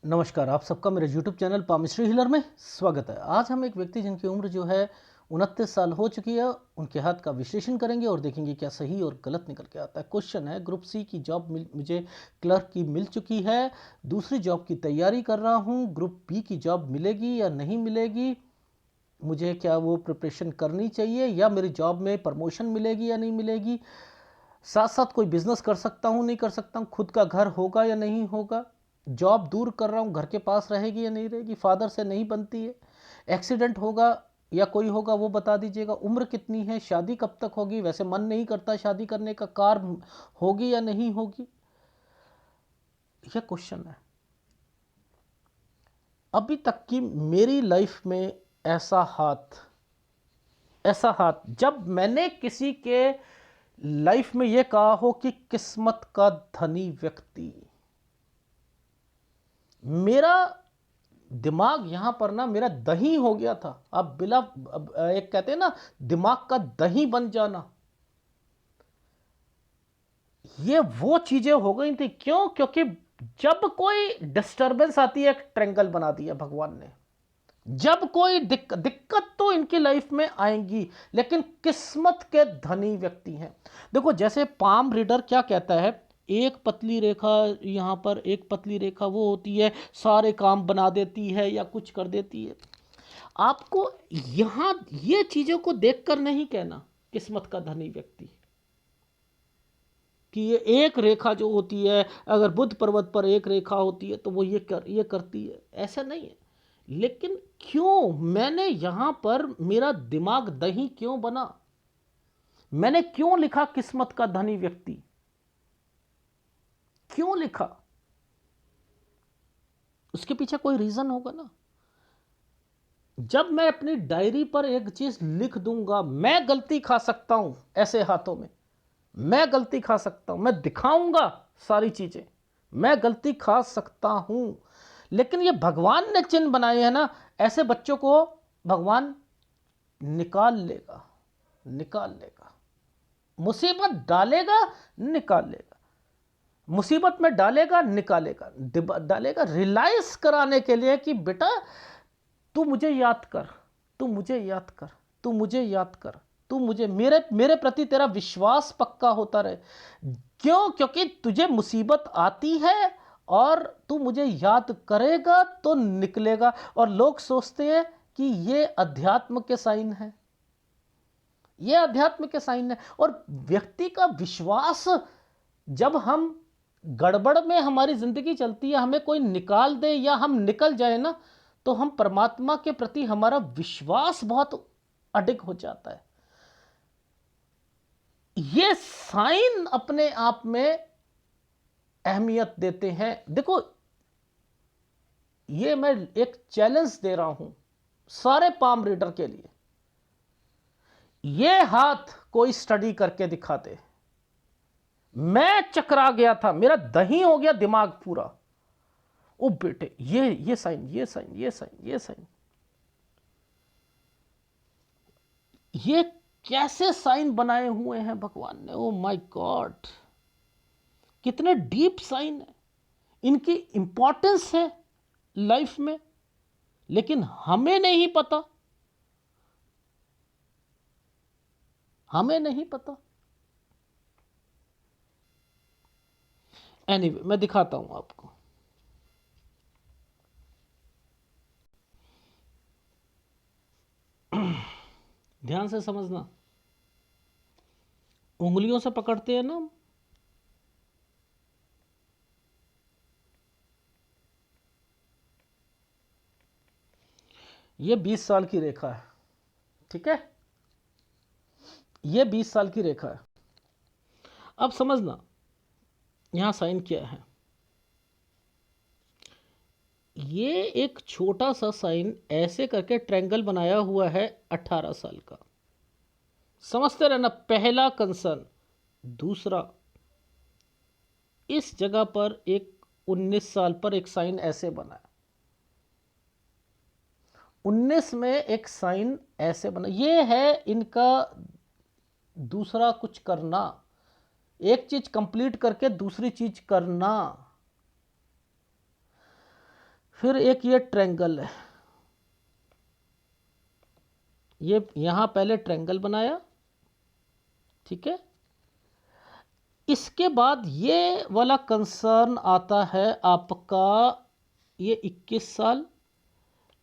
नमस्कार, आप सबका मेरे YouTube चैनल पामिस्ट्री हीलर में स्वागत है। आज हम एक व्यक्ति जिनकी उम्र जो है 29 साल हो चुकी है, उनके हाथ का विश्लेषण करेंगे और देखेंगे क्या सही और गलत निकल के आता है। क्वेश्चन है, ग्रुप सी की जॉब मुझे क्लर्क की मिल चुकी है, दूसरी जॉब की तैयारी कर रहा हूँ, ग्रुप बी की जॉब मिलेगी या नहीं मिलेगी, मुझे क्या वो प्रिपरेशन करनी चाहिए या मेरी जॉब में प्रमोशन मिलेगी या नहीं मिलेगी, साथ साथ कोई बिजनेस कर सकता हूँ नहीं कर सकता हूँ, खुद का घर होगा या नहीं होगा, जॉब दूर कर रहा हूँ घर के पास रहेगी या नहीं रहेगी, फादर से नहीं बनती है, एक्सीडेंट होगा या कोई होगा वो बता दीजिएगा, उम्र कितनी है, शादी कब तक होगी, वैसे मन नहीं करता शादी करने का, कार होगी या नहीं होगी। यह क्वेश्चन है। अभी तक की मेरी लाइफ में ऐसा हाथ जब मैंने किसी के लाइफ में यह कहा हो कि किस्मत का धनी व्यक्ति, मेरा दिमाग यहां पर ना मेरा दही हो गया था। अब एक कहते हैं ना दिमाग का दही बन जाना, ये वो चीजें हो गई थी। क्यों? क्योंकि जब कोई डिस्टरबेंस आती है, एक ट्रेंगल बना दिया भगवान ने। जब कोई दिक्कत तो इनकी लाइफ में आएंगी, लेकिन किस्मत के धनी व्यक्ति हैं। देखो, जैसे पाम रीडर क्या कहता है, एक पतली रेखा यहां पर, एक पतली रेखा वो होती है, सारे काम बना देती है या कुछ कर देती है। आपको यहां ये चीजों को देखकर नहीं कहना किस्मत का धनी व्यक्ति, कि ये एक रेखा जो होती है, अगर बुध पर्वत पर एक रेखा होती है तो वो ये करती है, ऐसा नहीं है। लेकिन क्यों मैंने यहां पर मेरा दिमाग दही क्यों बना, मैंने क्यों लिखा किस्मत का धनी व्यक्ति, क्यों लिखा? उसके पीछे कोई रीजन होगा ना। जब मैं अपनी डायरी पर एक चीज लिख दूंगा, मैं गलती खा सकता हूं ऐसे हाथों में, मैं गलती खा सकता हूं, मैं दिखाऊंगा सारी चीजें, मैं गलती खा सकता हूं। लेकिन ये भगवान ने चिन्ह बनाए हैं ना, ऐसे बच्चों को भगवान निकाल लेगा, निकाल लेगा, मुसीबत डालेगा, निकाल लेगा, मुसीबत में डालेगा, निकालेगा, डालेगा रियलाइज कराने के लिए कि बेटा तू मुझे याद कर, तू मुझे याद कर, तू मुझे याद कर, तू मुझे, मेरे मेरे प्रति तेरा विश्वास पक्का होता रहे। क्यों? क्योंकि तुझे मुसीबत आती है और तू मुझे याद करेगा तो निकलेगा। और लोग सोचते हैं कि ये अध्यात्म के साइन है, ये अध्यात्म के साइन है। और व्यक्ति का विश्वास, जब हम गड़बड़ में हमारी जिंदगी चलती है, हमें कोई निकाल दे या हम निकल जाए ना, तो हम परमात्मा के प्रति हमारा विश्वास बहुत अडिग हो जाता है। ये साइन अपने आप में अहमियत देते हैं। देखो, ये मैं एक चैलेंज दे रहा हूं सारे पाम रीडर के लिए, ये हाथ कोई स्टडी करके दिखाते। मैं चकरा गया था, मेरा दही हो गया दिमाग पूरा। ओ बेटे, ये साइन, ये साइन, ये साइन, ये साइन, ये कैसे साइन बनाए हुए हैं भगवान ने। ओ माय गॉड, कितने डीप साइन है, इनकी इंपॉर्टेंस है लाइफ में, लेकिन हमें नहीं पता, हमें नहीं पता। एनीवे, मैं दिखाता हूं आपको। ध्यान से समझना, उंगलियों से पकड़ते हैं ना, ये 20 साल की रेखा है, ठीक है, ये 20 साल की रेखा है। अब समझना यहां साइन क्या है। ये एक छोटा सा साइन ऐसे करके ट्रायंगल बनाया हुआ है 18 साल का। समझते रहना, पहला कंसर्न। दूसरा, इस जगह पर एक 19 साल पर एक साइन ऐसे बना है, 19 में एक साइन ऐसे बना। ये है इनका दूसरा कुछ करना, एक चीज कंप्लीट करके दूसरी चीज करना। फिर एक ये ट्रायंगल है, ये यहां पहले ट्रायंगल बनाया, ठीक है। इसके बाद ये वाला कंसर्न आता है आपका, ये 21 साल,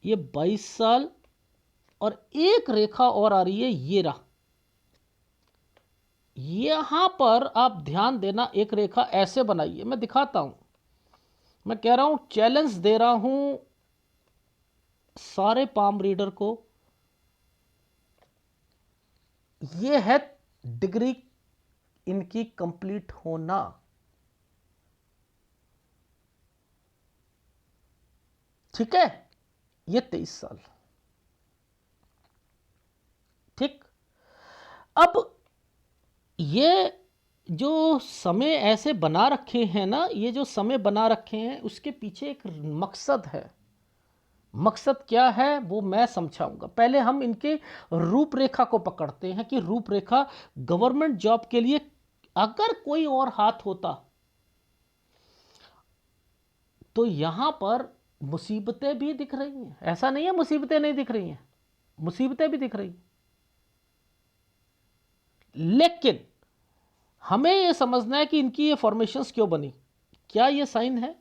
ये 22 साल, और एक रेखा और आ रही है, ये रहा। यहां पर आप ध्यान देना, एक रेखा ऐसे बनाइए, मैं दिखाता हूं, मैं कह रहा हूं, चैलेंज दे रहा हूं सारे पाम रीडर को। ये है डिग्री इनकी कंप्लीट होना। ठीक है, ये 23 साल। ठीक, अब ये जो समय ऐसे बना रखे हैं ना, ये जो समय बना रखे हैं, उसके पीछे एक मकसद है। मकसद क्या है वो मैं समझाऊंगा। पहले हम इनके रूपरेखा को पकड़ते हैं कि रूपरेखा गवर्नमेंट जॉब के लिए अगर कोई और हाथ होता तो यहां पर मुसीबतें भी दिख रही हैं, ऐसा नहीं है मुसीबतें नहीं दिख रही हैं, मुसीबतें भी दिख रही हैं। लेकिन हमें यह समझना है कि इनकी ये फॉर्मेशंस क्यों बनी। क्या ये साइन है?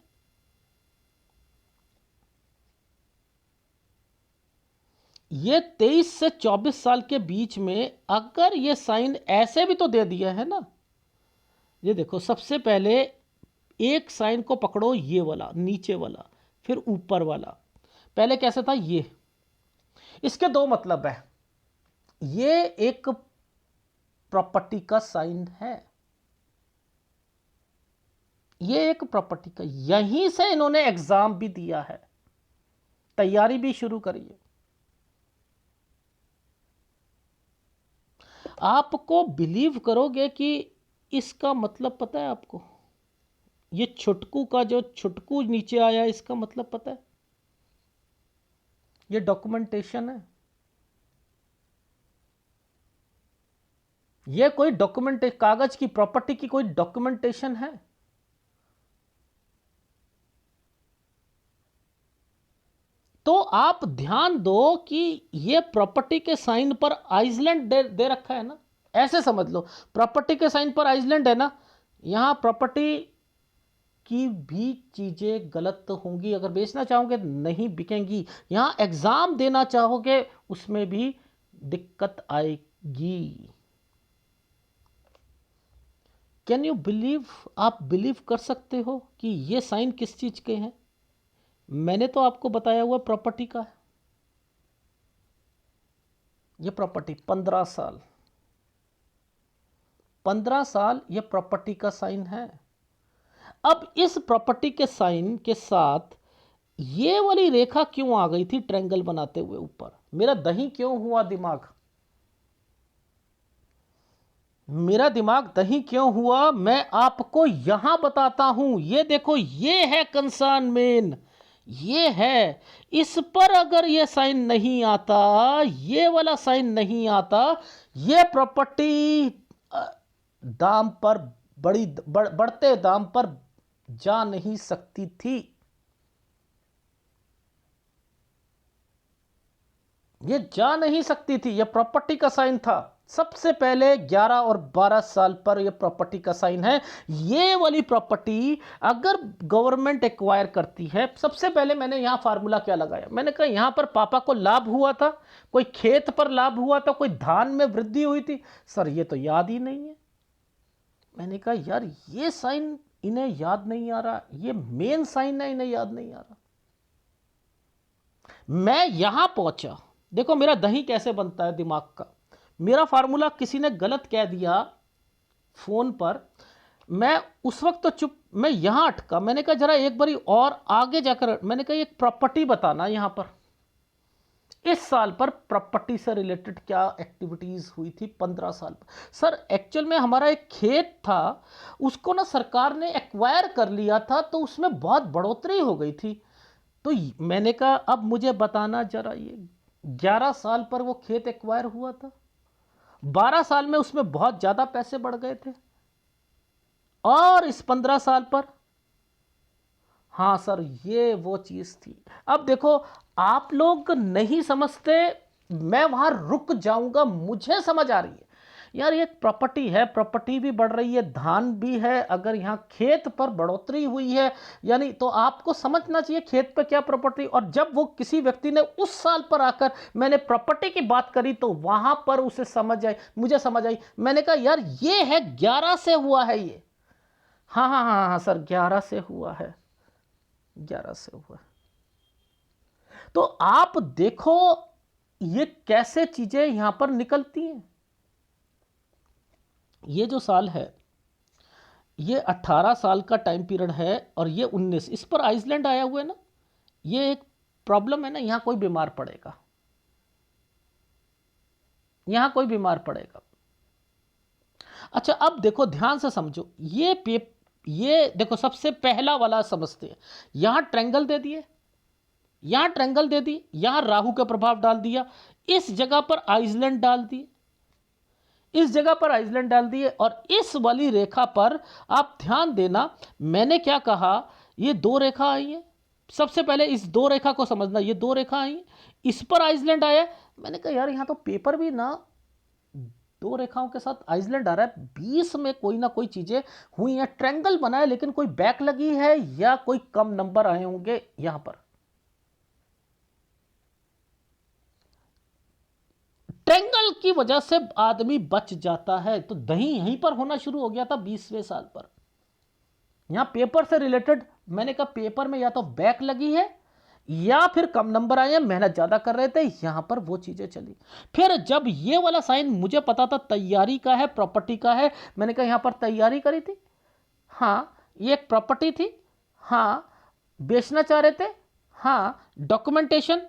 ये 23 से 24 साल के बीच में अगर ये साइन ऐसे भी तो दे दिया है ना, ये देखो, सबसे पहले एक साइन को पकड़ो, ये वाला नीचे वाला, फिर ऊपर वाला। पहले कैसे था ये? इसके दो मतलब है। ये एक प्रॉपर्टी का साइन है, ये एक प्रॉपर्टी का, यहीं से इन्होंने एग्जाम भी दिया है, तैयारी भी शुरू करी है। आपको बिलीव करोगे कि इसका मतलब पता है आपको? ये छुटकू का जो छुटकू नीचे आया, इसका मतलब पता है? ये डॉक्यूमेंटेशन है, ये कोई डॉक्यूमेंट, कागज की प्रॉपर्टी की कोई डॉक्यूमेंटेशन है। तो आप ध्यान दो कि ये प्रॉपर्टी के साइन पर आइसलैंड दे रखा है ना, ऐसे समझ लो, प्रॉपर्टी के साइन पर आइसलैंड है ना, यहां प्रॉपर्टी की भी चीजें गलत होंगी, अगर बेचना चाहोगे नहीं बिकेंगी, यहां एग्जाम देना चाहोगे उसमें भी दिक्कत आएगी। Can you believe? आप बिलीव कर सकते हो कि ये साइन किस चीज के हैं? मैंने तो आपको बताया हुआ प्रॉपर्टी का है। ये प्रॉपर्टी 15 साल, 15 साल ये प्रॉपर्टी का साइन है। अब इस प्रॉपर्टी के साइन के साथ ये वाली रेखा क्यों आ गई थी ट्रायंगल बनाते हुए ऊपर? मेरा दही क्यों हुआ दिमाग? मेरा दिमाग दही क्यों हुआ, मैं आपको यहां बताता हूं। ये देखो, ये है कंसर्न मेन, ये है। इस पर अगर ये साइन नहीं आता, ये वाला साइन नहीं आता, ये प्रॉपर्टी दाम पर बढ़ते दाम पर जा नहीं सकती थी। ये जा नहीं सकती थी, ये प्रॉपर्टी का साइन था। सबसे पहले 11 और 12 साल पर यह प्रॉपर्टी का साइन है। ये वाली प्रॉपर्टी अगर गवर्नमेंट एक्वायर करती है, सबसे पहले मैंने यहां फार्मूला क्या लगाया, मैंने कहा यहां पर पापा को लाभ हुआ था, कोई खेत पर लाभ हुआ था, कोई धान में वृद्धि हुई थी। सर ये तो याद ही नहीं है। मैंने कहा यार ये साइन इन्हें याद नहीं आ रहा, ये मेन साइन है, इन्हें याद नहीं आ रहा। मैं यहां पहुंचा, देखो मेरा दही कैसे बनता है दिमाग का। मेरा फार्मूला किसी ने गलत कह दिया फोन पर, मैं उस वक्त तो चुप, मैं यहां अटका। मैंने कहा जरा एक बारी और आगे जाकर, मैंने कहा एक प्रॉपर्टी बताना यहां पर, इस साल पर प्रॉपर्टी से रिलेटेड क्या एक्टिविटीज हुई थी 15 साल पर। सर एक्चुअल में हमारा एक खेत था, उसको ना सरकार ने एक्वायर कर लिया था, तो उसमें बहुत बढ़ोतरी हो गई थी। तो मैंने कहा अब मुझे बताना जरा, ये 11 साल पर वो खेत एक्वायर हुआ था, 12 साल में उसमें बहुत ज्यादा पैसे बढ़ गए थे, और इस 15 साल पर हाँ सर, ये वो चीज़ थी। अब देखो, आप लोग नहीं समझते, मैं वहाँ रुक जाऊँगा, मुझे समझ आ रही है। यार ये प्रॉपर्टी है, प्रॉपर्टी भी बढ़ रही है, धान भी है, अगर यहाँ खेत पर बढ़ोतरी हुई है, यानी तो आपको समझना चाहिए खेत पे क्या प्रॉपर्टी। और जब वो किसी व्यक्ति ने उस साल पर आकर मैंने प्रॉपर्टी की बात करी तो वहाँ पर उसे समझ आई, मुझे समझ आई। मैंने कहा यार ये है 11 से हुआ है ये। हाँ हाँ हाँ हाँ सर, 11 से हुआ है, 11 से हुआ है। तो आप देखो ये कैसे चीजें यहां पर निकलती हैं। ये जो साल है ये 18 साल का टाइम पीरियड है और ये 19, इस पर आइसलैंड आया हुआ है ना। ये एक प्रॉब्लम है ना, यहां कोई बीमार पड़ेगा, यहां कोई बीमार पड़ेगा। अच्छा अब देखो ध्यान से समझो, ये देखो सबसे पहला वाला समझते हैं। यहां ट्रायंगल दे दिए, यहां ट्रायंगल दे दी, यहां राहु का प्रभाव डाल दिया, इस जगह पर आइसलैंड डाल दिए, इस जगह पर आइसलैंड डाल दिए, और इस वाली रेखा पर आप ध्यान देना, मैंने क्या कहा, ये दो रेखा आई है। सबसे पहले इस दो रेखा को समझना, ये दो रेखा आई, इस पर आइसलैंड आया। मैंने कहा यार यहां तो पेपर भी ना दो रेखाओं के साथ आइसलैंड आ रहा है, 20 में कोई ना कोई चीजें हुई हैं, ट्रायंगल बना है, लेकिन कोई बैक लगी है या कोई कम नंबर आए होंगे यहां पर। ट्रायंगल की वजह से आदमी बच जाता है। तो दही यहीं पर होना शुरू हो गया था 20वें साल पर। यहां पेपर से रिलेटेड मैंने कहा पेपर में या तो बैक लगी है या फिर कम नंबर आए हैं, मेहनत ज्यादा कर रहे थे, यहां पर वो चीजें चली। फिर जब ये वाला साइन मुझे पता था तैयारी का है, प्रॉपर्टी का है, मैंने कहा यहां पर तैयारी करी थी, हाँ ये एक प्रॉपर्टी थी, हाँ बेचना चाह रहे थे, हाँ डॉक्यूमेंटेशन,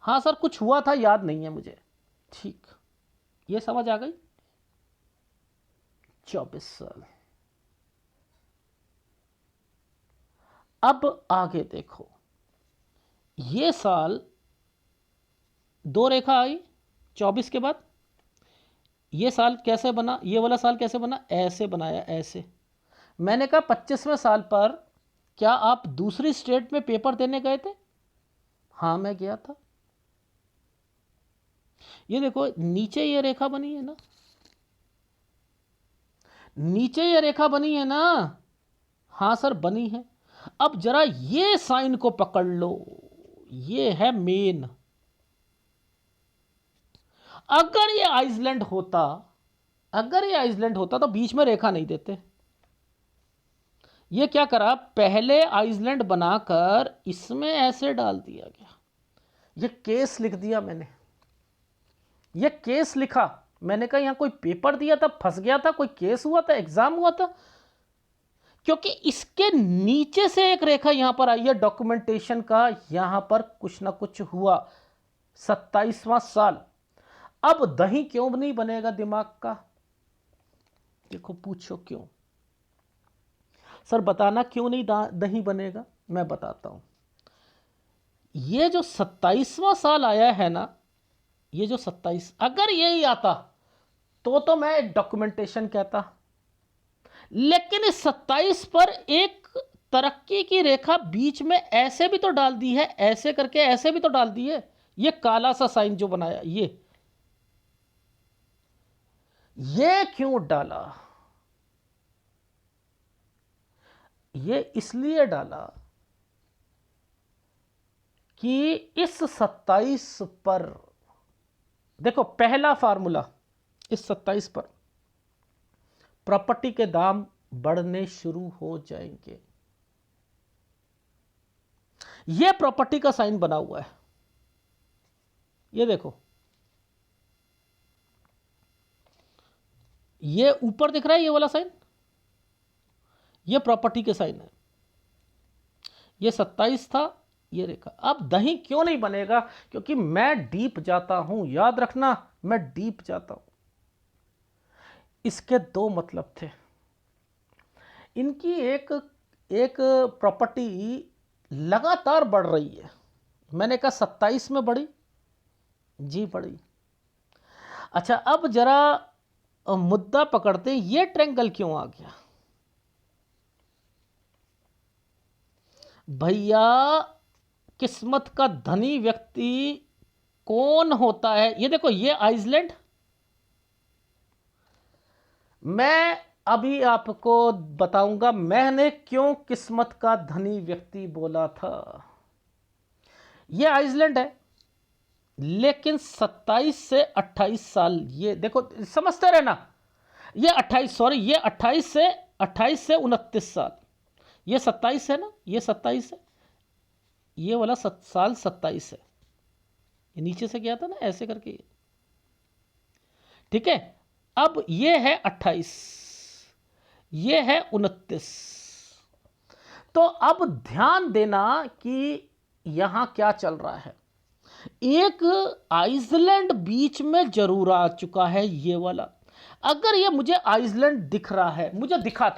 हाँ सर कुछ हुआ था याद नहीं है मुझे, ठीक, ये समझ आ गई। 24 साल। अब आगे देखो, ये साल दो रेखा आई 24 के बाद, ये साल कैसे बना, ये वाला साल कैसे बना, ऐसे बनाया ऐसे। मैंने कहा 25वें साल पर क्या आप दूसरी स्टेट में पेपर देने गए थे, हाँ मैं गया था। ये देखो नीचे ये रेखा बनी है ना, नीचे ये रेखा बनी है ना, हाँ सर बनी है। अब जरा ये साइन को पकड़ लो, ये है मेन। अगर ये आइसलैंड होता, अगर ये आइसलैंड होता तो बीच में रेखा नहीं देते। ये क्या करा, पहले आइसलैंड बनाकर इसमें ऐसे डाल दिया गया, ये केस लिख दिया मैंने, ये केस लिखा। मैंने कहा यहां कोई पेपर दिया था फंस गया था, कोई केस हुआ था, एग्जाम हुआ था, क्योंकि इसके नीचे से एक रेखा यहां पर आई है डॉक्यूमेंटेशन का, यहां पर कुछ ना कुछ हुआ। 27वां साल। अब दही क्यों नहीं बनेगा दिमाग का, देखो पूछो क्यों, सर बताना क्यों नहीं दही बनेगा, मैं बताता हूं। ये जो 27वां साल आया है ना, ये जो 27, अगर यही आता तो मैं डॉक्यूमेंटेशन कहता, लेकिन इस 27 पर एक तरक्की की रेखा बीच में ऐसे भी तो डाल दी है, ऐसे करके ऐसे भी तो डाल दी है, ये काला सा साइन जो बनाया, ये क्यों डाला, ये इसलिए डाला कि इस 27 पर देखो पहला फार्मूला, इस 27 पर प्रॉपर्टी के दाम बढ़ने शुरू हो जाएंगे। ये प्रॉपर्टी का साइन बना हुआ है, ये देखो, ये ऊपर दिख रहा है ये वाला साइन, ये प्रॉपर्टी के साइन है, ये 27 था, ये रेखा। अब दही क्यों नहीं बनेगा, क्योंकि मैं डीप जाता हूं, याद रखना मैं डीप जाता हूं। इसके दो मतलब थे, इनकी एक एक प्रॉपर्टी लगातार बढ़ रही है। मैंने कहा 27 में बढ़ी, जी बढ़ी। अच्छा अब जरा मुद्दा पकड़ते हैं, ये ट्रायंगल क्यों आ गया, भैया किस्मत का धनी व्यक्ति कौन होता है? ये देखो, ये आइसलैंड। मैं अभी आपको बताऊंगा मैंने क्यों किस्मत का धनी व्यक्ति बोला था। ये आइसलैंड है, लेकिन 27 से 28 साल, ये देखो समझते रहना, ये 28, सॉरी, ये 28 से 29 साल, ये 27 है ना, ये 27 है, ये वाला साल 27 है, ये नीचे से गया था ना ऐसे करके, ठीक है। अब ये है 28, ये है 29। तो अब ध्यान देना कि यहां क्या चल रहा है। एक आइसलैंड बीच में जरूर आ चुका है, ये वाला। अगर ये मुझे आइसलैंड दिख रहा है, मुझे दिखा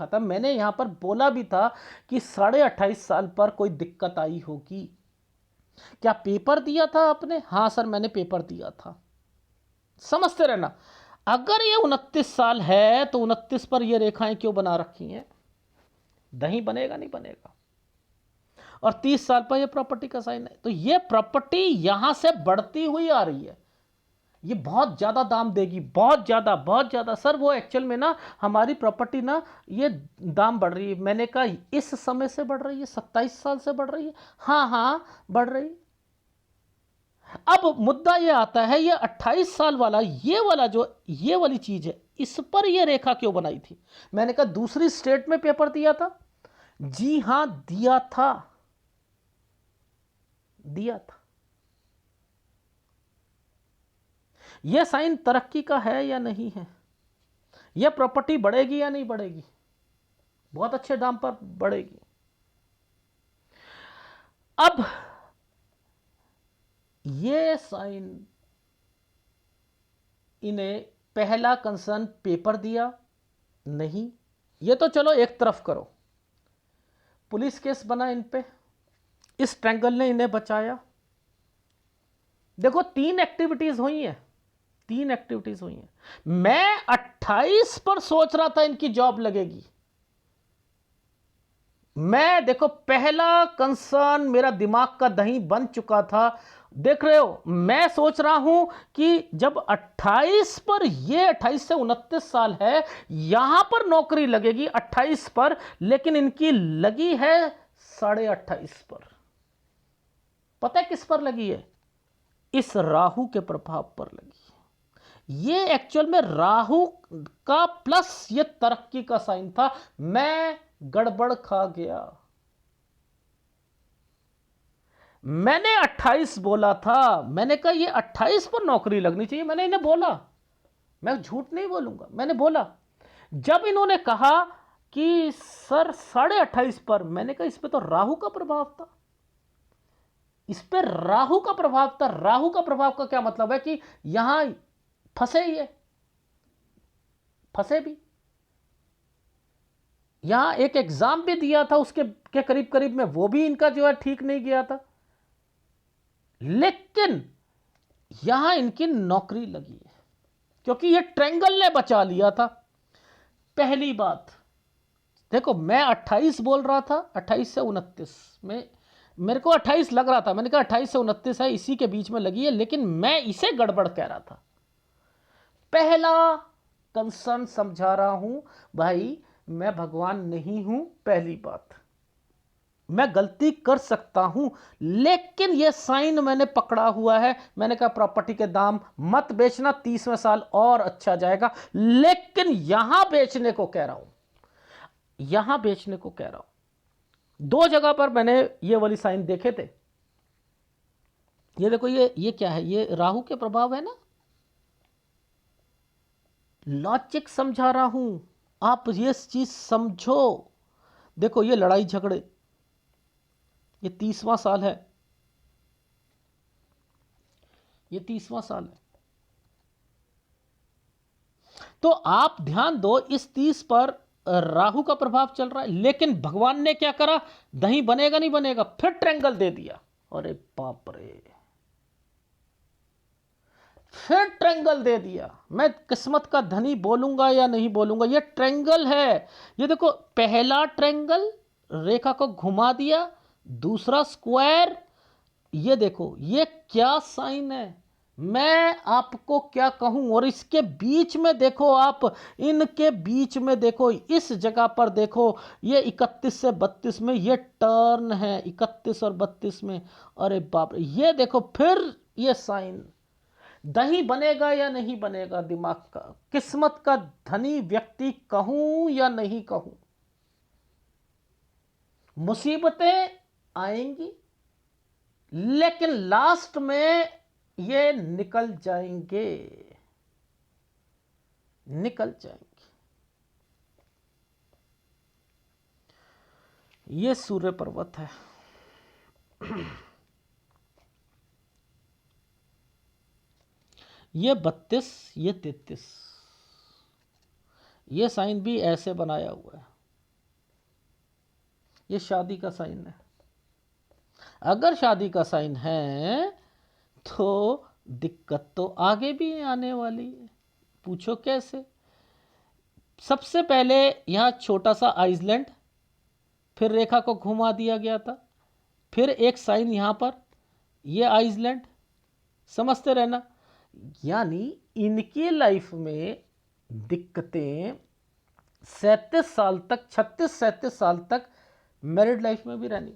था, मैंने यहां पर बोला भी था कि 28.5 साल पर कोई दिक्कत आई होगी। क्या पेपर दिया था आपने? हाँ सर, मैंने पेपर दिया था। समझते रहना, अगर ये 29 साल है तो 29 पर ये रेखाएं क्यों बना रखी हैं? दही बनेगा नहीं बनेगा। और 30 साल पर ये प्रॉपर्टी का साइन है, तो ये प्रॉपर्टी यहां से बढ़ती हुई आ रही है। ये बहुत ज्यादा दाम देगी, बहुत ज्यादा। सर वो एक्चुअल में ना हमारी प्रॉपर्टी ना ये दाम बढ़ रही है। मैंने कहा इस समय से बढ़ रही है, 27 साल से बढ़ रही है। हाँ बढ़ रही। अब मुद्दा ये आता है, ये 28 साल वाला, ये वाला जो ये वाली चीज है, इस पर ये रेखा क्यों बनाई थी? मैंने कहा दूसरी स्टेट में पेपर दिया था। जी हां, दिया था। यह साइन तरक्की का है या नहीं है? यह प्रॉपर्टी बढ़ेगी या नहीं बढ़ेगी? बहुत अच्छे दाम पर बढ़ेगी। अब ये साइन, इन्हें पहला कंसर्न पेपर दिया नहीं, ये तो चलो एक तरफ करो, पुलिस केस बना इन पे, इस ट्रैंगल ने इन्हें बचाया। देखो 3 एक्टिविटीज हुई हैं। मैं 28 पर सोच रहा था इनकी जॉब लगेगी। मैं देखो पहला कंसर्न मेरा दिमाग का दही बन चुका था। देख रहे हो, मैं सोच रहा हूं कि जब 28 पर, ये 28 से 29 साल है, यहां पर नौकरी लगेगी 28 पर, लेकिन इनकी लगी है 28.5 पर। पता है किस पर लगी है? इस राहु के प्रभाव पर लगी है। ये एक्चुअल में राहु का प्लस ये तरक्की का साइन था। मैं गड़बड़ खा गया। मैंने 28 बोला था, मैंने कहा ये 28 पर नौकरी लगनी चाहिए, मैंने इन्हें बोला, मैं झूठ नहीं बोलूंगा, मैंने बोला। जब इन्होंने कहा कि सर 28.5 पर, मैंने कहा इस पे तो राहु का प्रभाव था, इस पे राहु का प्रभाव था। राहु का प्रभाव का क्या मतलब है कि यहां फंसे ही है, फंसे भी। यहां एक एग्जाम भी दिया था उसके के करीब करीब में, वो भी इनका जो है ठीक नहीं गया था, लेकिन यहां इनकी नौकरी लगी है क्योंकि ये ट्रायंगल ने बचा लिया था। पहली बात देखो, मैं 28 बोल रहा था, 28 से 29 में मेरे को 28 लग रहा था, मैंने कहा 28 से 29 है, इसी के बीच में लगी है, लेकिन मैं इसे गड़बड़ कह रहा था। पहला कंसर्न समझा रहा हूं भाई, मैं भगवान नहीं हूं। पहली बात, मैं गलती कर सकता हूं, लेकिन यह साइन मैंने पकड़ा हुआ है। मैंने कहा प्रॉपर्टी के दाम मत बेचना, 30वें साल और अच्छा जाएगा, लेकिन यहां बेचने को कह रहा हूं, यहां बेचने को कह रहा हूं। 2 जगह पर मैंने ये वाली साइन देखे थे। ये देखो, ये क्या है? ये राहु के प्रभाव है ना। लॉजिक समझा रहा हूं, आप ये चीज समझो। देखो ये लड़ाई झगड़े, ये 30वां साल है, ये 30वां साल है। तो आप ध्यान दो, इस 30 पर राहु का प्रभाव चल रहा है, लेकिन भगवान ने क्या करा? दही बनेगा नहीं बनेगा, फिर ट्रायंगल दे दिया। अरे बाप रे, फिर ट्रेंगल दे दिया। मैं किस्मत का धनी बोलूंगा या नहीं बोलूंगा, ये ट्रेंगल है। ये देखो, पहला ट्रेंगल रेखा को घुमा दिया, दूसरा स्क्वायर। ये देखो ये क्या साइन है, मैं आपको क्या कहूं। और इसके बीच में देखो आप, इनके बीच में देखो, इस जगह पर देखो, ये 31 से 32 में ये टर्न है, 31 और 32 में। अरे बाप रे, ये देखो फिर ये साइन। दही बनेगा या नहीं बनेगा दिमाग का, किस्मत का धनी व्यक्ति कहूं या नहीं कहूं। मुसीबतें आएंगी लेकिन लास्ट में ये निकल जाएंगे, निकल जाएंगे। ये सूर्य पर्वत है। ये 32, ये 33, ये साइन भी ऐसे बनाया हुआ है। ये शादी का साइन है। अगर शादी का साइन है तो दिक्कत तो आगे भी आने वाली है। पूछो कैसे। सबसे पहले यहाँ छोटा सा आइसलैंड, फिर रेखा को घुमा दिया गया था, फिर एक साइन यहाँ पर, ये आइसलैंड, समझते रहना। यानी इनकी लाइफ में दिक्कतें 37 साल तक, 36-37 साल तक मैरिड लाइफ में भी रहनी।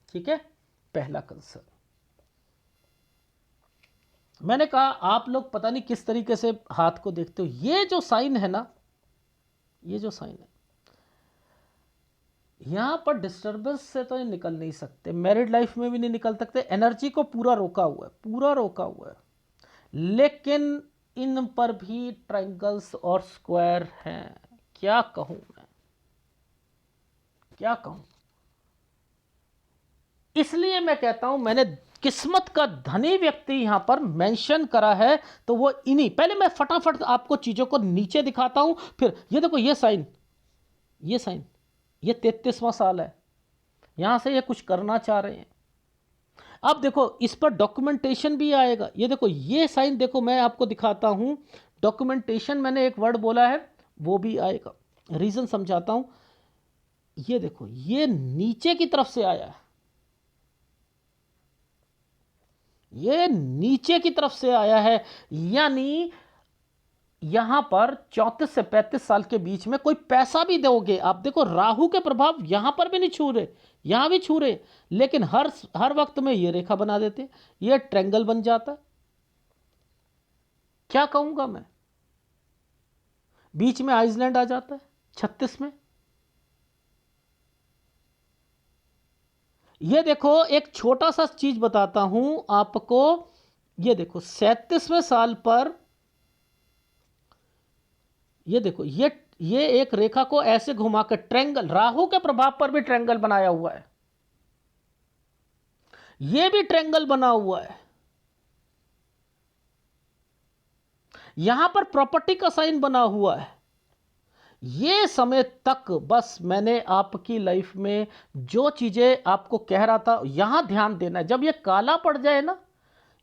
ठीक है, पहला कंसर्न। मैंने कहा आप लोग पता नहीं किस तरीके से हाथ को देखते हो। ये जो साइन है ना, ये जो साइन है, यहां पर डिस्टर्बेंस से तो ये निकल नहीं सकते, मैरिड लाइफ में भी नहीं निकल सकते। एनर्जी को पूरा रोका हुआ है, पूरा रोका हुआ है। लेकिन इन पर भी ट्रायंगल्स और स्क्वायर हैं। क्या कहूं मैं, क्या कहूं। इसलिए मैं कहता हूं, मैंने किस्मत का धनी व्यक्ति यहां पर मेंशन करा है, तो वो इन्हीं। पहले मैं फटाफट आपको चीजों को नीचे दिखाता हूं, फिर ये देखो, ये साइन, ये साइन, ये 33वां साल है, यहां से ये कुछ करना चाह रहे हैं। अब देखो इस पर डॉक्यूमेंटेशन भी आएगा। ये देखो ये साइन, देखो मैं आपको दिखाता हूं, डॉक्यूमेंटेशन मैंने एक वर्ड बोला है, वो भी आएगा। रीजन समझाता हूं। ये देखो ये नीचे की तरफ से आया है, ये नीचे की तरफ से आया है। यानी यहां पर 34 से 35 साल के बीच में कोई पैसा भी दोगे आप, देखो राहु के प्रभाव यहां पर भी नहीं छू रहे, यहां भी छू रहे, लेकिन हर वक्त में ये रेखा बना देते, ये ट्रायंगल बन जाता। क्या कहूंगा मैं, बीच में आइसलैंड आ जाता है 36 में। ये देखो एक छोटा सा चीज बताता हूं आपको। ये देखो 37वें साल पर, ये देखो ये एक रेखा को ऐसे घुमा कर ट्रायंगल, राहु के प्रभाव पर भी ट्रायंगल बनाया हुआ है, ये भी ट्रायंगल बना हुआ है। यहां पर प्रॉपर्टी का साइन बना हुआ है। ये समय तक बस मैंने आपकी लाइफ में जो चीजें आपको कह रहा था, यहां ध्यान देना है। जब ये काला पड़ जाए ना,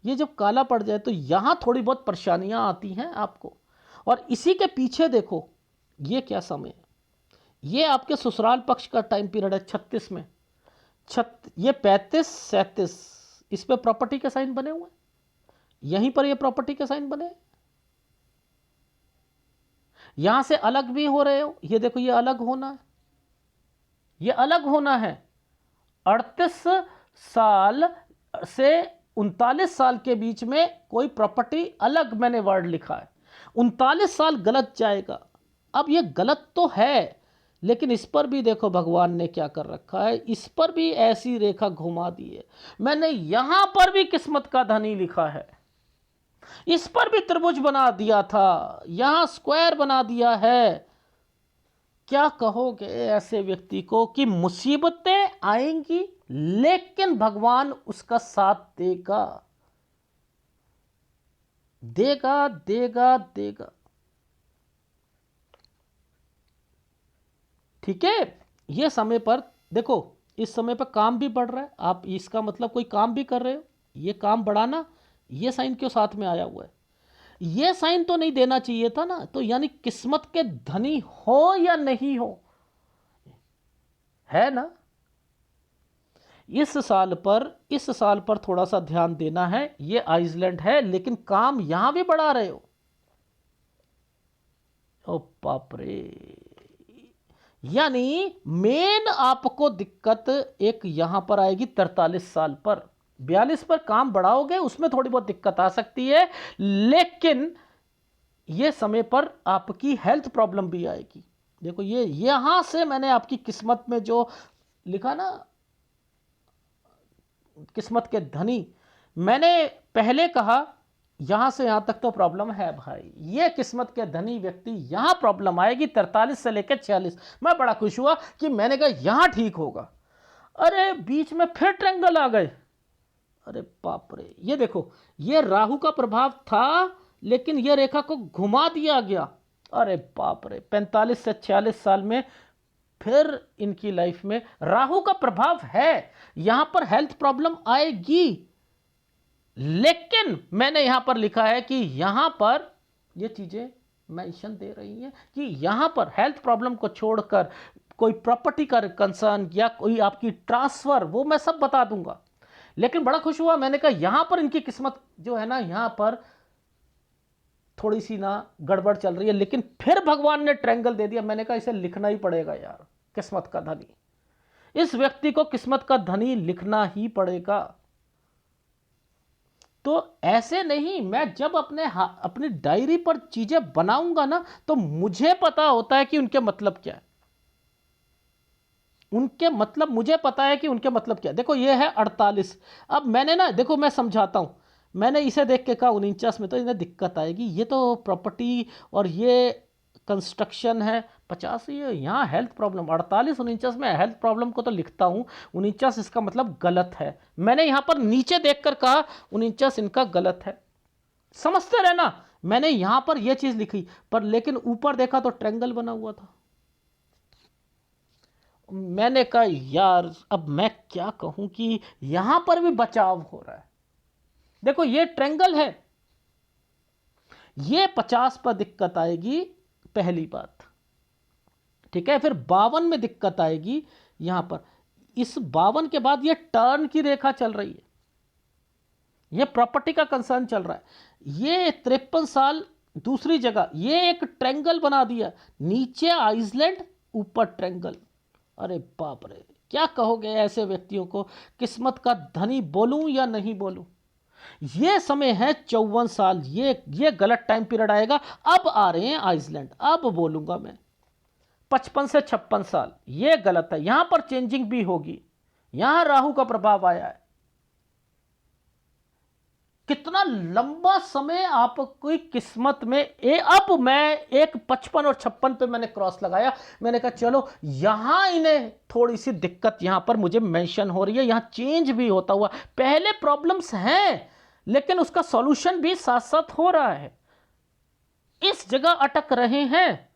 ये जब काला पड़ जाए तो यहां थोड़ी बहुत परेशानियां आती हैं आपको। और इसी के पीछे देखो ये क्या समय है, ये आपके ससुराल पक्ष का टाइम पीरियड है 36 में। ये 35-37, इस पे प्रॉपर्टी के साइन बने हुए हैं, यहीं पर ये प्रॉपर्टी के साइन बने हैं। यहां से अलग भी हो रहे हो, ये देखो ये अलग होना है, ये अलग होना है। 38 साल से 39 साल के बीच में कोई प्रॉपर्टी अलग, मैंने वर्ड लिखा है। 39 साल गलत जाएगा। अब ये गलत तो है, लेकिन इस पर भी देखो भगवान ने क्या कर रखा है, इस पर भी ऐसी रेखा घुमा दी है। मैंने यहां पर भी किस्मत का धनी लिखा है, इस पर भी त्रिभुज बना दिया था, यहां स्क्वायर बना दिया है। क्या कहोगे ऐसे व्यक्ति को कि मुसीबतें आएंगी लेकिन भगवान उसका साथ देगा, देगा देगा देगा। ठीक है, ये समय पर देखो, इस समय पर काम भी बढ़ रहा है, आप इसका मतलब कोई काम भी कर रहे हो, ये काम बढ़ाना, ये साइन क्यों साथ में आया हुआ है? ये साइन तो नहीं देना चाहिए था ना। तो यानी किस्मत के धनी हो या नहीं हो, है ना। इस साल पर थोड़ा सा ध्यान देना है। ये आइसलैंड है, लेकिन काम यहां भी बढ़ा रहे हो। ओ बाप रे। यानी मेन आपको दिक्कत एक यहां पर आएगी 43 साल पर। 42 पर काम बढ़ाओगे, उसमें थोड़ी बहुत दिक्कत आ सकती है, लेकिन ये समय पर आपकी हेल्थ प्रॉब्लम भी आएगी। देखो ये यहां से मैंने आपकी किस्मत में जो लिखा ना, किस्मत के धनी, मैंने पहले कहा यहां से यहां तक तो प्रॉब्लम है भाई। ये किस्मत के धनी व्यक्ति यहां प्रॉब्लम आएगी 43 से लेकर 46। मैं बड़ा खुश हुआ कि मैंने कहा यहां ठीक होगा। अरे बीच में फिर ट्रेंगल आ गए। अरे बाप रे। ये देखो, ये राहु का प्रभाव था, लेकिन ये रेखा को घुमा दिया गया। अरे बाप रे, 45 से 46 साल में फिर इनकी लाइफ में राहु का प्रभाव है। यहां पर हेल्थ प्रॉब्लम आएगी, लेकिन मैंने यहां पर लिखा है कि यहां पर ये चीजें मेंशन दे रही हैं कि यहां पर हेल्थ प्रॉब्लम को छोड़कर कोई प्रॉपर्टी का कंसर्न या कोई आपकी ट्रांसफर, वो मैं सब बता दूंगा। लेकिन बड़ा खुश हुआ, मैंने कहा यहां पर इनकी किस्मत जो है ना, यहां पर थोड़ी सी ना गड़बड़ चल रही है, लेकिन फिर भगवान ने ट्रायंगल दे दिया। मैंने कहा इसे लिखना ही पड़ेगा यार, किस्मत का धनी। इस व्यक्ति को किस्मत का धनी लिखना ही पड़ेगा। तो ऐसे नहीं, मैं जब अपनी डायरी पर चीजें बनाऊंगा ना, तो मुझे पता होता है कि उनके मतलब क्या है। उनके मतलब मुझे पता है कि उनके मतलब क्या है। देखो ये है 48। अब मैंने ना, देखो मैं समझाता हूं। मैंने इसे देख के कहा 49 में तो इन्हें दिक्कत आएगी, ये तो प्रॉपर्टी और ये कंस्ट्रक्शन है। 50 ये यहाँ हेल्थ प्रॉब्लम। 48 49 में हेल्थ प्रॉब्लम को तो लिखता हूँ, 49 इसका मतलब गलत है। मैंने यहाँ पर नीचे देखकर कहा 49 इनका गलत है। समझते रहना, मैंने यहाँ पर यह चीज लिखी, पर लेकिन ऊपर देखा तो ट्रायंगल बना हुआ था। मैंने कहा यार अब मैं क्या कहूं कि यहां पर भी बचाव हो रहा है। देखो ये ट्रायंगल है, ये 50 पर दिक्कत आएगी, पहली बात। ठीक है, फिर 52 में दिक्कत आएगी यहां पर। इस 52 के बाद ये टर्न की रेखा चल रही है, ये प्रॉपर्टी का कंसर्न चल रहा है। ये 53 साल दूसरी जगह, ये एक ट्रायंगल बना दिया, नीचे आइसलैंड ऊपर ट्रायंगल। अरे बाप रे, क्या कहोगे ऐसे व्यक्तियों को, किस्मत का धनी बोलूं या नहीं बोलूं। ये समय है 54 साल, ये गलत टाइम पीरियड आएगा। अब आ रहे हैं आइसलैंड, अब बोलूंगा मैं। 55 से 56 साल ये गलत है, यहां पर चेंजिंग भी होगी। यहां राहु का प्रभाव आया है। कितना लंबा समय आपकी किस्मत में अब मैं एक 55 और 56 पे मैंने क्रॉस लगाया। मैंने कहा चलो यहां इन्हें थोड़ी सी दिक्कत यहां पर मुझे मेंशन हो रही है, यहां चेंज भी होता हुआ। पहले प्रॉब्लम्स हैं, लेकिन उसका सॉल्यूशन भी साथ साथ हो रहा है। इस जगह अटक रहे हैं।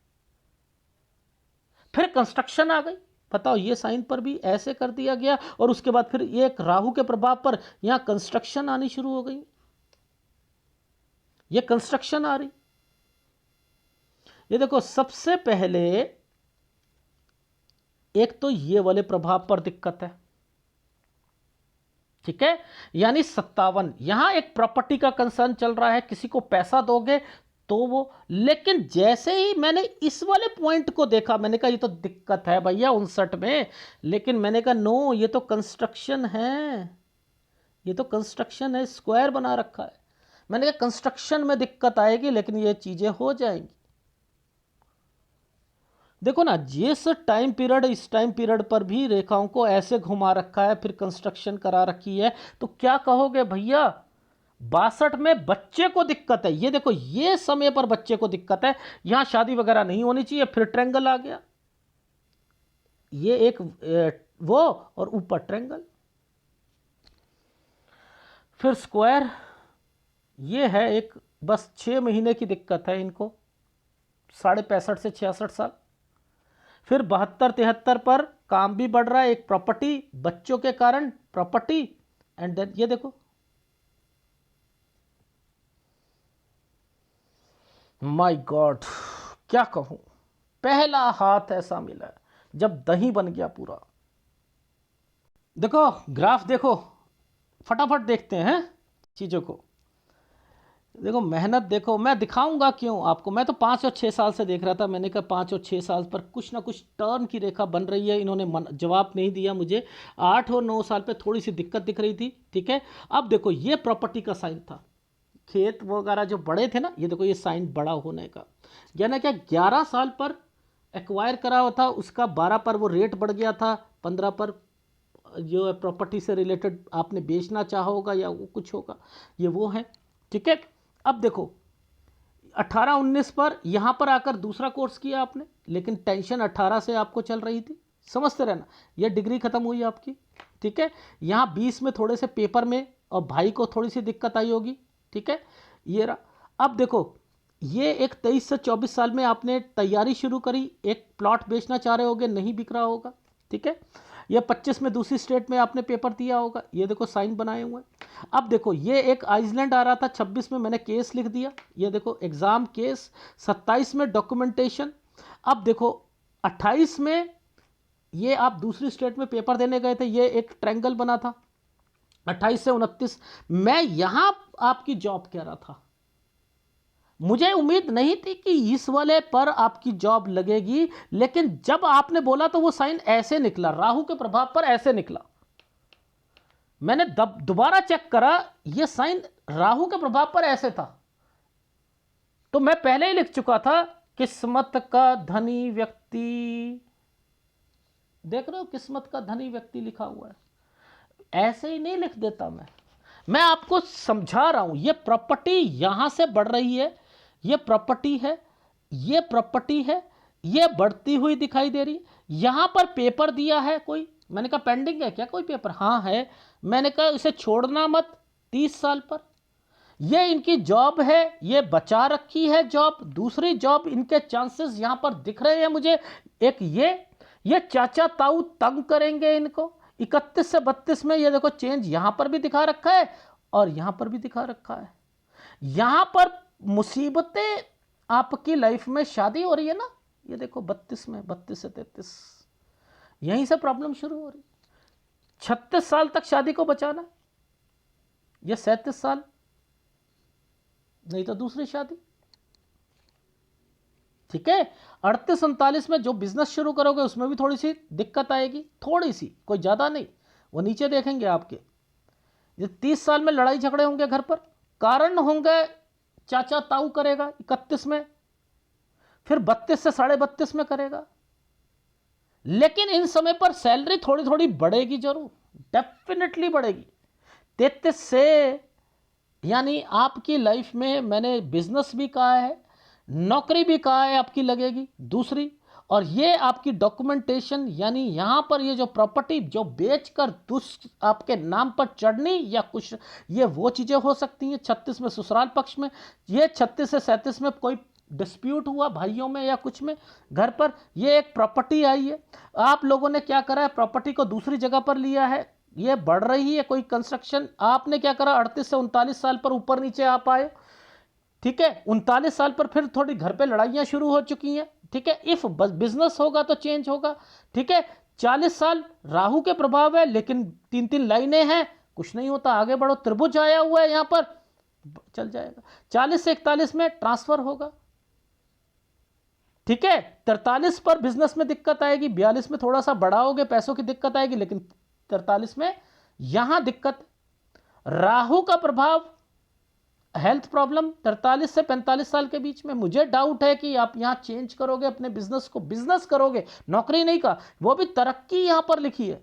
फिर कंस्ट्रक्शन आ गई, बताओ ये साइन पर भी ऐसे कर दिया गया, और उसके बाद फिर एक राहु के प्रभाव पर यहां कंस्ट्रक्शन आनी शुरू हो गई। ये कंस्ट्रक्शन आ रही। ये देखो सबसे पहले एक तो ये वाले प्रभाव पर दिक्कत है। ठीक है, यानी 57 यहां एक प्रॉपर्टी का कंसर्न चल रहा है, किसी को पैसा दोगे तो वो। लेकिन जैसे ही मैंने इस वाले पॉइंट को देखा, मैंने कहा ये तो दिक्कत है भैया 59 में। लेकिन मैंने कहा नो, ये तो कंस्ट्रक्शन है, ये तो कंस्ट्रक्शन है, स्क्वायर बना रखा है। मैंने कहा कंस्ट्रक्शन में दिक्कत आएगी, लेकिन ये चीजें हो जाएंगी। देखो ना, जिस टाइम पीरियड, इस टाइम पीरियड पर भी रेखाओं को ऐसे घुमा रखा है, फिर कंस्ट्रक्शन करा रखी है, तो क्या कहोगे भैया। 62 में बच्चे को दिक्कत है। ये देखो ये समय पर बच्चे को दिक्कत है, यहां शादी वगैरह नहीं होनी चाहिए। फिर ट्रायंगल आ गया, ये एक वो, और ऊपर ट्रायंगल, फिर स्क्वायर। ये है एक, बस 6 महीने की दिक्कत है इनको, 65.5 से 66 साल। फिर 72-73 पर काम भी बढ़ रहा है, एक प्रॉपर्टी, बच्चों के कारण प्रॉपर्टी। एंड देन ये देखो माय गॉड, क्या कहूं, पहला हाथ ऐसा मिला है जब दही बन गया पूरा। देखो ग्राफ देखो, फटाफट देखते हैं चीज़ों को। देखो मेहनत देखो, मैं दिखाऊंगा क्यों आपको। मैं तो 5 और 6 साल से देख रहा था, मैंने कहा 5 और 6 साल पर कुछ ना कुछ टर्न की रेखा बन रही है। इन्होंने जवाब नहीं दिया मुझे। 8 और 9 साल पे थोड़ी सी दिक्कत दिख रही थी, ठीक है। अब देखो ये प्रॉपर्टी का साइन था, खेत वगैरह जो बड़े थे ना, ये देखो ये साइन बड़ा होने का, यानी क्या 11 साल पर एक्वायर करा हुआ था, उसका 12 पर वो रेट बढ़ गया था, 15 पर जो प्रॉपर्टी से रिलेटेड आपने बेचना चाहा होगा या वो कुछ होगा, ये वो है, ठीक है। अब देखो 18-19 पर यहाँ पर आकर दूसरा कोर्स किया आपने, लेकिन टेंशन 18 से आपको चल रही थी, समझते रहना। ये डिग्री खत्म हुई आपकी, ठीक है। यहाँ 20 में थोड़े से पेपर में और भाई को थोड़ी सी दिक्कत आई होगी, ठीक है। ये रहा। अब देखो ये एक 23 से 24 साल में आपने तैयारी शुरू करी, एक प्लॉट बेचना चाह रहे होगे, नहीं बिक रहा होगा, ठीक है। ये 25 में दूसरी स्टेट में आपने पेपर दिया होगा, ये देखो साइन बनाए हुए हैं। अब देखो ये एक आइसलैंड आ रहा था, 26 में मैंने केस लिख दिया, ये देखो एग्जाम केस। 27 में डॉक्यूमेंटेशन। अब देखो 28 में ये आप दूसरी स्टेट में पेपर देने गए थे, ये एक ट्रायंगल बना था। 28 से 29 मैं यहां आपकी जॉब कह रहा था, मुझे उम्मीद नहीं थी कि इस वाले पर आपकी जॉब लगेगी, लेकिन जब आपने बोला तो वो साइन ऐसे निकला, राहु के प्रभाव पर ऐसे निकला। मैंने दोबारा चेक करा, ये साइन राहु के प्रभाव पर ऐसे था, तो मैं पहले ही लिख चुका था किस्मत का धनी व्यक्ति। देख रहे हो किस्मत का धनी व्यक्ति लिखा हुआ है, ऐसे ही नहीं लिख देता मैं आपको समझा रहा हूं। ये प्रॉपर्टी यहां से बढ़ रही है, ये प्रॉपर्टी है, ये प्रॉपर्टी है, ये बढ़ती हुई दिखाई दे रही है। यहां पर पेपर दिया है कोई, मैंने कहा पेंडिंग है क्या कोई पेपर, हाँ है। मैंने कहा इसे छोड़ना मत 30 साल पर। ये इनकी जॉब है, ये बचा रखी है जॉब, दूसरी जॉब इनके चांसेस यहां पर दिख रहे हैं मुझे। एक ये चाचा ताऊ तंग करेंगे इनको। 31 से 32 में ये देखो चेंज यहां पर भी दिखा रखा है और यहां पर भी दिखा रखा है। यहां पर मुसीबतें आपकी लाइफ में, शादी हो रही है ना, ये देखो 32 में, 32 से 33 यहीं से प्रॉब्लम शुरू हो रही। 36 साल तक शादी को बचाना, ये 37 साल, नहीं तो दूसरी शादी, ठीक है। 38-39 में जो बिजनेस शुरू करोगे उसमें भी थोड़ी सी दिक्कत आएगी, थोड़ी सी, कोई ज़्यादा नहीं, वो नीचे देखेंगे आपके। ये 30 साल में लड़ाई झगड़े होंगे घर पर, कारण होंगे चाचा ताऊ करेगा 31 में, फिर 32 से 32.5 में करेगा। लेकिन इन समय पर सैलरी थोड़ी थोड़ी बढ़ेगी, जरूर डेफिनेटली बढ़ेगी। 33 से यानी आपकी लाइफ में, मैंने बिजनेस भी कहा है, नौकरी भी कहा है आपकी लगेगी दूसरी, और ये आपकी डॉक्यूमेंटेशन, यानी यहां पर ये जो प्रॉपर्टी जो बेचकर आपके नाम पर चढ़नी या कुछ, ये वो चीज़ें हो सकती हैं। 36 में ससुराल पक्ष में, ये 36 से 37 में कोई डिस्प्यूट हुआ भाइयों में या कुछ में घर पर, ये एक प्रॉपर्टी आई है। आप लोगों ने क्या करा है, प्रॉपर्टी को दूसरी जगह पर लिया है, ये बढ़ रही है कोई कंस्ट्रक्शन। आपने क्या करा, 38 से 39 साल पर ऊपर नीचे आ पाए, ठीक है। 39 साल पर फिर थोड़ी घर पे लड़ाइयां शुरू हो चुकी हैं, ठीक है। इफ बिजनेस होगा तो चेंज होगा, ठीक है। 40 साल राहु के प्रभाव है, लेकिन 3-3 लाइनें हैं, कुछ नहीं होता, आगे बढ़ो। त्रिभुज आया हुआ है यहां पर, चल जाएगा। 40 से 41 में ट्रांसफर होगा, ठीक है। 43 पर बिजनेस में दिक्कत आएगी, 42 में थोड़ा सा बढ़ाओगे, पैसों की दिक्कत आएगी, लेकिन 43 में यहां दिक्कत। राहु का प्रभाव, हेल्थ प्रॉब्लम 43 से 45 साल के बीच में। मुझे डाउट है कि आप यहां चेंज करोगे अपने बिजनेस को, बिजनेस करोगे, नौकरी नहीं का, वो भी तरक्की यहां पर लिखी है,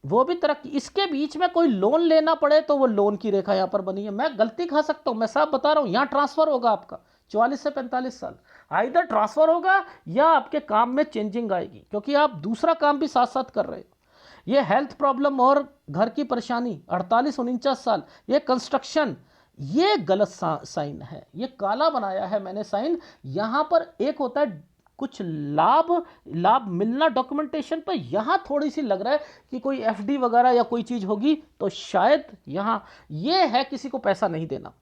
वो भी तरक्की। इसके बीच में कोई लोन लेना पड़े तो वो लोन की रेखा यहां पर बनी है। मैं गलती खा सकता हूं, मैं साफ बता रहा हूं। यहां ट्रांसफर होगा आपका 44 से 45 साल, आइदर ट्रांसफर होगा या आपके काम में चेंजिंग आएगी, क्योंकि आप दूसरा काम भी साथ साथ कर रहे हो। ये हेल्थ प्रॉब्लम और घर की परेशानी 48-49 साल, ये कंस्ट्रक्शन, ये गलत साइन है, ये काला बनाया है मैंने साइन। यहां पर एक होता है कुछ लाभ मिलना डॉक्यूमेंटेशन पर, यहां थोड़ी सी लग रहा है कि कोई एफडी वगैरह या कोई चीज होगी, तो शायद यहां ये है किसी को पैसा नहीं देना,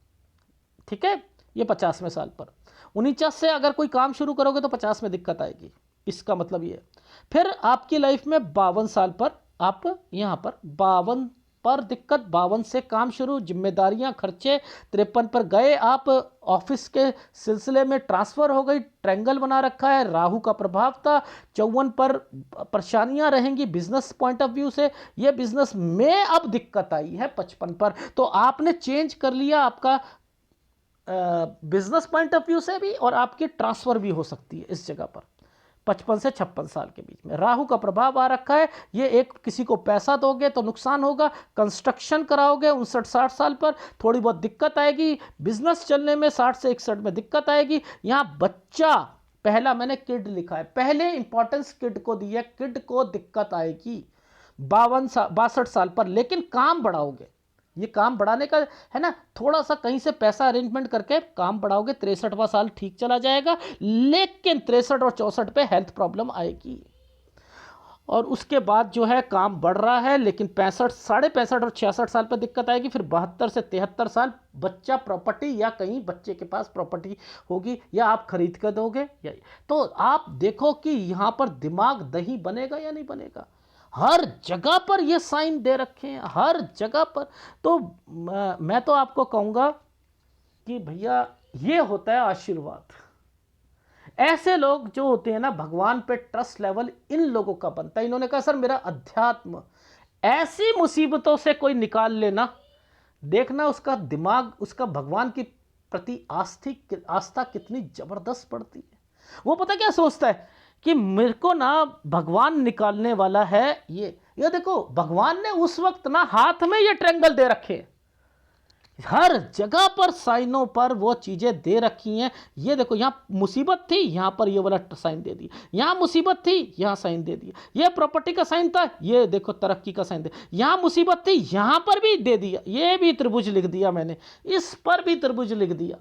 ठीक है। ये 50वें साल पर। 49 से अगर कोई काम शुरू करोगे तो 50 में दिक्कत आएगी, इसका मतलब ये है। फिर आपकी लाइफ में 52 साल पर आप यहाँ पर 52 पर दिक्कत, 52 से काम शुरू, जिम्मेदारियां, खर्चे, 53 पर गए आप, ऑफिस के सिलसिले में ट्रांसफर हो गई, ट्रायंगल बना रखा है, राहु का प्रभाव था। 54 पर परेशानियां रहेंगी बिजनेस पॉइंट ऑफ व्यू से, ये बिजनेस में अब दिक्कत आई है 55 पर। तो आपने चेंज कर लिया आपका बिजनेस पॉइंट ऑफ व्यू से भी, और आपकी ट्रांसफर भी हो सकती है इस जगह पर 55 से 56 साल के बीच में। राहु का प्रभाव आ रखा है, ये एक किसी को पैसा दोगे तो नुकसान होगा, कंस्ट्रक्शन कराओगे 59-60 साल पर, थोड़ी बहुत दिक्कत आएगी, बिजनेस चलने में 60 से 61 में दिक्कत आएगी। यहाँ बच्चा, पहला मैंने किड लिखा है, पहले इंपॉर्टेंस किड को दी है, किड को दिक्कत आएगी 62 साल पर, लेकिन काम बढ़ाओगे, ये काम बढ़ाने का है ना, थोड़ा सा कहीं से पैसा अरेंजमेंट करके काम बढ़ाओगे। 63वां साल ठीक चला जाएगा, लेकिन 63 और 64 पे हेल्थ प्रॉब्लम आएगी। और उसके बाद जो है काम बढ़ रहा है, लेकिन 65, 65.5 और 66 साल पर दिक्कत आएगी। फिर 72 से 73 साल बच्चा प्रॉपर्टी, या कहीं बच्चे के पास प्रॉपर्टी होगी, या आप खरीद कर दोगे, या तो आप देखो कि यहाँ पर दिमाग दही बनेगा या नहीं बनेगा। हर जगह पर ये साइन दे रखे हैं, हर जगह पर। तो मैं तो आपको कहूँगा कि भैया ये होता है आशीर्वाद। ऐसे लोग जो होते हैं ना, भगवान पे ट्रस्ट लेवल इन लोगों का बनता है। इन्होंने कहा सर मेरा अध्यात्म, ऐसी मुसीबतों से कोई निकाल लेना, देखना उसका दिमाग, उसका भगवान की प्रति आस्था कितनी जबरदस्त पड़ती है। वो पता क्या सोचता है कि मेरे को ना भगवान निकालने वाला है। ये देखो, भगवान ने उस वक्त ना हाथ में ये ट्रायंगल दे रखे हैं, हर जगह पर साइनों पर वो चीजें दे रखी हैं। ये देखो, यहाँ मुसीबत थी, यहाँ पर ये वाला साइन दे दिया, यहाँ मुसीबत थी, यहाँ साइन दे दिया, ये प्रॉपर्टी का साइन था, ये देखो तरक्की का साइन दे, यहाँ मुसीबत थी, यहाँ पर भी दे दिया, ये भी त्रिभुज लिख दिया मैंने, इस पर भी त्रिभुज लिख दिया।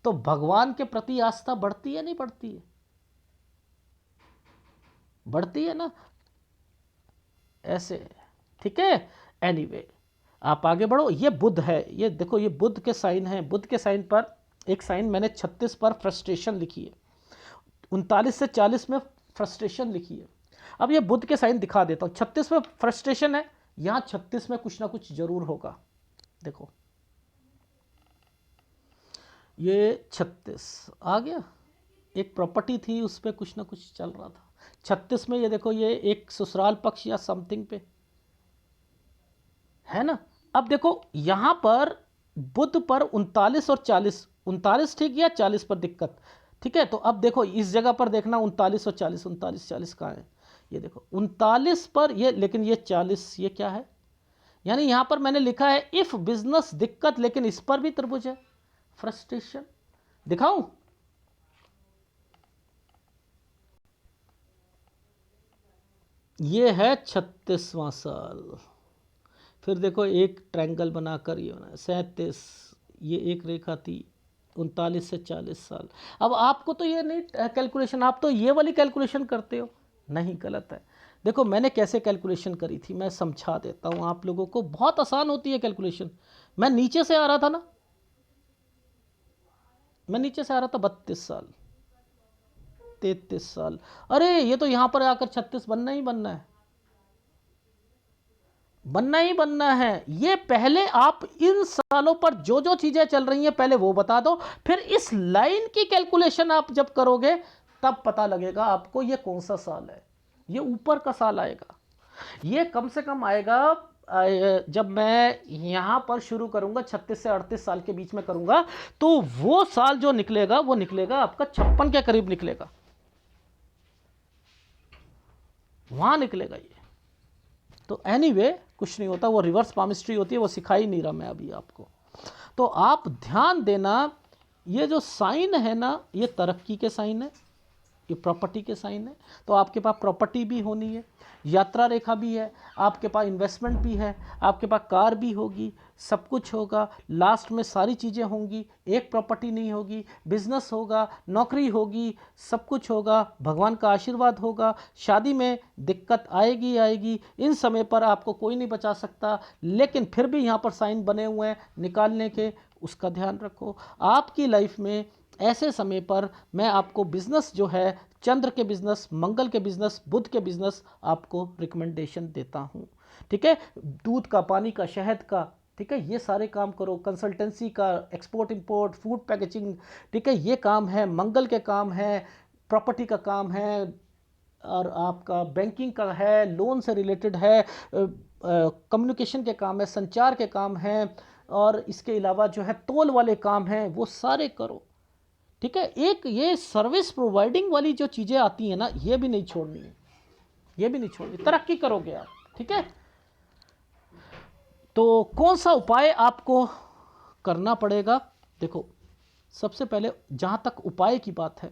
तो भगवान के प्रति आस्था बढ़ती है नहीं बढ़ती है? बढ़ती है ना, ऐसे। ठीक है, एनीवे आप आगे बढ़ो। ये बुध है, ये देखो, ये बुध के साइन है। बुध के साइन पर एक साइन मैंने 36 पर फ्रस्ट्रेशन लिखी है, 39 से 40 में फ्रस्ट्रेशन लिखी है। अब ये बुध के साइन दिखा देता हूँ। 36 में फ्रस्ट्रेशन है, यहाँ 36 में कुछ ना कुछ जरूर होगा। देखो ये 36 आ गया, एक प्रॉपर्टी थी उस पर कुछ ना कुछ चल रहा था। 36 में ये देखो, ये एक ससुराल पक्ष या समथिंग पे है ना। अब देखो यहां पर बुध पर 39 और 40, 39 ठीक या 40 पर दिक्कत, ठीक है। तो अब देखो इस जगह पर देखना 39 और 40, 39 40 कहाँ है, ये देखो 39 पर ये, लेकिन ये 40 ये क्या है, यानी यहां पर मैंने लिखा है इफ बिजनेस दिक्कत, लेकिन इस पर भी त्रिभुज है, फ्रस्ट्रेशन। दिखाऊं, ये है 36वां साल। फिर देखो एक ट्रायंगल बनाकर ये होना है 37, ये एक रेखा थी 39 से 40 साल। अब आपको तो ये नहीं कैलकुलेशन, आप तो ये वाली कैलकुलेशन करते हो, नहीं, गलत है। देखो मैंने कैसे कैलकुलेशन करी थी, मैं समझा देता हूँ आप लोगों को, बहुत आसान होती है कैलकुलेशन। मैं नीचे से आ रहा था ना, मैं नीचे से आ रहा था 32 साल, 33 साल, अरे ये तो यहां पर आकर 36 बनना ही बनना है, बनना ही बनना है। ये पहले आप इन सालों पर जो जो चीजें चल रही हैं पहले वो बता दो, फिर इस लाइन की कैलकुलेशन आप जब करोगे तब पता लगेगा आपको ये कौन सा साल है। ये ऊपर का साल आएगा, ये कम से कम आएगा जब मैं यहां पर शुरू करूंगा 36 से 38 साल के बीच में करूंगा, तो वो साल जो निकलेगा वो निकलेगा आपका 56 के करीब निकलेगा, वहां निकलेगा ये। तो एनीवे कुछ नहीं होता, वो रिवर्स पामिस्ट्री होती है, वो सिखाई नहीं रहा मैं अभी आपको। तो आप ध्यान देना, ये जो साइन है ना, ये तरक्की के साइन है, ये प्रॉपर्टी के साइन है। तो आपके पास प्रॉपर्टी भी होनी है, यात्रा रेखा भी है, आपके पास इन्वेस्टमेंट भी है, आपके पास कार भी होगी, सब कुछ होगा, लास्ट में सारी चीज़ें होंगी, एक प्रॉपर्टी नहीं होगी, बिजनेस होगा, नौकरी होगी, सब कुछ होगा, भगवान का आशीर्वाद होगा। शादी में दिक्कत आएगी आएगी, इन समय पर आपको कोई नहीं बचा सकता, लेकिन फिर भी यहाँ पर साइन बने हुए हैं निकालने के, उसका ध्यान रखो। आपकी लाइफ में ऐसे समय पर मैं आपको बिजनेस जो है, चंद्र के बिजनेस, मंगल के बिजनेस, बुध के बिजनेस आपको रिकमेंडेशन देता हूँ। ठीक है, दूध का, पानी का, शहद का, ठीक है, ये सारे काम करो। कंसल्टेंसी का, एक्सपोर्ट इंपोर्ट, फूड पैकेजिंग, ठीक है, ये काम है, मंगल के काम है, प्रॉपर्टी का काम है, और आपका बैंकिंग का है, लोन से रिलेटेड है, कम्युनिकेशन के काम है, संचार के काम हैं, और इसके अलावा जो है तोल वाले काम हैं, वो सारे करो। ठीक है, एक ये सर्विस प्रोवाइडिंग वाली जो चीज़ें आती हैं ना, ये भी नहीं छोड़नी है, ये भी नहीं छोड़नी, तरक्की करोगे आप। ठीक है, तो कौन सा उपाय आपको करना पड़ेगा? देखो, सबसे पहले जहाँ तक उपाय की बात है,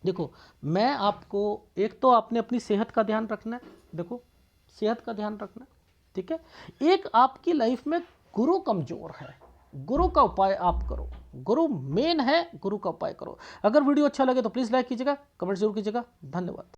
देखो मैं आपको, एक तो आपने अपनी सेहत का ध्यान रखना है, देखो सेहत का ध्यान रखना है। ठीक है, एक आपकी लाइफ में गुरु कमजोर है, गुरु का उपाय आप करो, गुरु मेन है, गुरु का उपाय करो। अगर वीडियो अच्छा लगे तो प्लीज़ लाइक कीजिएगा, कमेंट जरूर कीजिएगा। धन्यवाद।